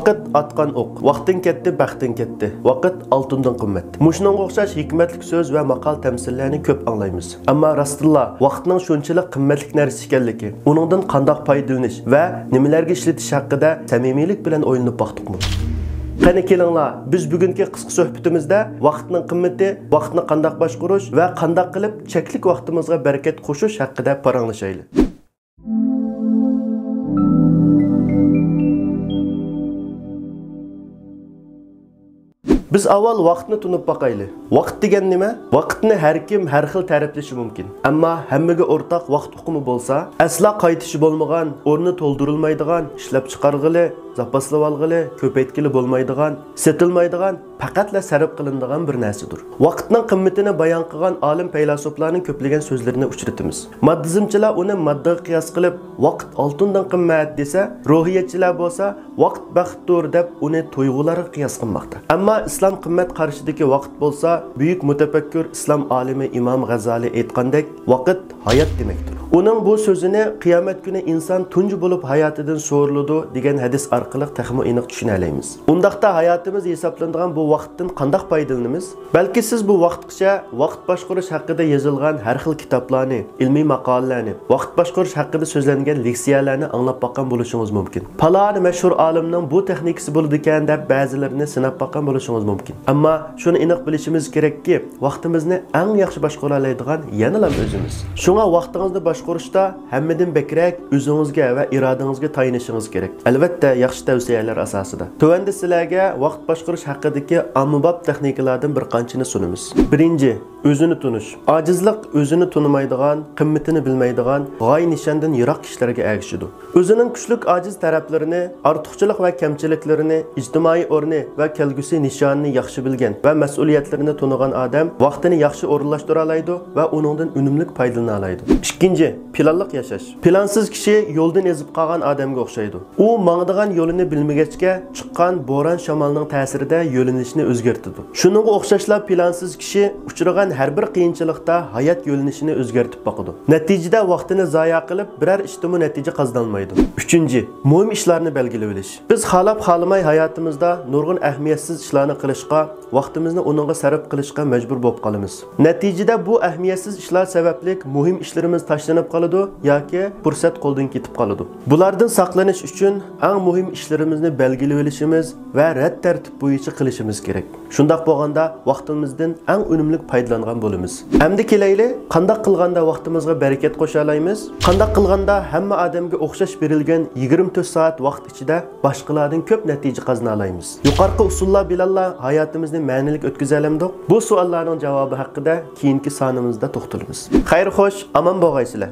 Vaqt atqan o'q. Vaqtin ketdi, baxtin ketdi. Vaqt oltindan qimmat. Mushunga o'xshash hikmatli so'z va maqol tamsillarni ko'p anglaymiz. Ammo rostilla vaqtning shunchalik qimmatli narsa ekanligi, uningdan qanday foydalanish va nimalarga ishlatish haqida samimiylik bilan o'ylanib boqdikmi? Qani kelinglar, biz bugungi qisqa suhbatimizda vaqtning qimmati, vaqtni qanday boshqarish va qanday qilib cheklik vaqtimizga barakat qo'shish haqida paranglashaylik. Biz avval vaqtni tunib baqayli. Vaqt degan nima? Vaqtni har kim har xil ta'riflashi mumkin. Ammo hammaga o'rtaq vaqt uqumi bo'lsa, asla qaytishi bo'lmagan, o'rni to'ldirilmaydigan, ishlab chiqarg'ili, zapaslab olg'ili, ko'paytkili bo'lmaydigan, setilmaydigan, faqatla sarf qilinadigan bir narsadir. Vaqtning qimmatini bayon qilgan olim faylasuflarning ko'plagan so'zlarini uchratamiz. Moddizmchilar uni moddaga qiyos qilib, vaqt oltindan qimmat desa, ruhiyatchilar bo'lsa, vaqt baxtdir deb uni tuyg'ularga qiyos qilmoqda. Ammo islom qimmat qarshidagi vaqt bo'lsa, buyuk mutafakkir islom olimi Imom G'azali aytgandek, vaqt hayot demakdir. Uning bu so'zini qiyomat kuni inson tunji bo'lib hayotidan so'riladi degan hadis orqali taxmin aniq tushuna olamiz. Undaqda hayotimiz hisoblanadigan bu vaqtdan qanday foydalanamiz? Balki siz bu vaqtgacha vaqt boshqarish haqida yozilgan har xil kitoblarni, ilmiy maqolalarni, vaqt boshqarish haqida so'zlangan leksiyalarni anglab boqqan bo'lishingiz mumkin. Falon mashhur olimning bu texnikasi bo'ladi ekan deb ba'zilarini sinab boqqan bo'lishingiz mumkin. Ammo shuni aniq bilishimiz kerakki, vaqtimizni eng yaxshi boshqara oladigan yana o'zimiz. Shunga vaqtingizni boshqarishda hammadan bekrak o'zingizga va irodangizga tayinishingiz kerak. Albatta, yaxshi tavsiyalar asosida. Tuvanda sizlarga vaqt boshqarish haqidagi ommabop texnikalardan bir qanchani sunamiz. Birinchi, o'zini tunish. Ojizlik o'zini tunimaydigan, qimmatini bilmaydigan, g'oya nishondan yiroq kishilarga ergashadi. O'zining kuchlik ojiz taraflarini, ortiqchilik va kamchiliklarini, ijtimoiy o'rni va kelgusi nishonini yaxshi bilgan va mas'uliyatlarini tunigan odam vaqtini yaxshi o'rinlashtira oladi va uningdan unumli foydalana oladi. Ikkinchi, planliq yashash. Plansiz kishi yo'ldan ezib qolgan odamga o'xshaydi. U mangdigan yo'lini bilmagachga chiqqan bo'ron shamolning ta'sirida yo'linishni o'zgartirdi. Shuningga o'xshashlar plansiz kishi uchragan har bir qiyinchilikda hayot yo'linishini o'zgartirib boqadi. Natijada vaqtini zoya qilib, biror ishdimi natija qozonolmaydi. Uchinchi, muhim ishlarni belgilab olish. Biz xalab xolamay hayotimizda nurg'un ahamiyatsiz ishlarni qilishga, vaqtimizni uningga sarf qilishga majbur bo'lib qolamiz. Natijada bu ahamiyatsiz ishlar sababli muhim ishlarimiz tashlanib qoladi yoki fursat qo'ldan ketib qoladi. Bulardan saqlanish uchun eng muhim ishlarimizni belgilab olishimiz va rad tartib bo'yicha qilishimiz kerak. Shundoq bo'lganda vaqtimizdan eng unumli foydalangan bo'lamiz. Endi kelayli, qanday qilganda vaqtimizga barakat qo'sha olamiz? Qanday qilganda hamma odamga o'xshash berilgan 24 soat vaqt ichida boshqalardan ko'p natija qozona olamiz? Yuqorqi usullar bilan hayotimizni ma'nilik o'tkaza olamiz? Bu savollarning javobi haqida keyingi sonimizda to'xtalamiz. Xayr xo'sh, omon bo'lgaysizlar.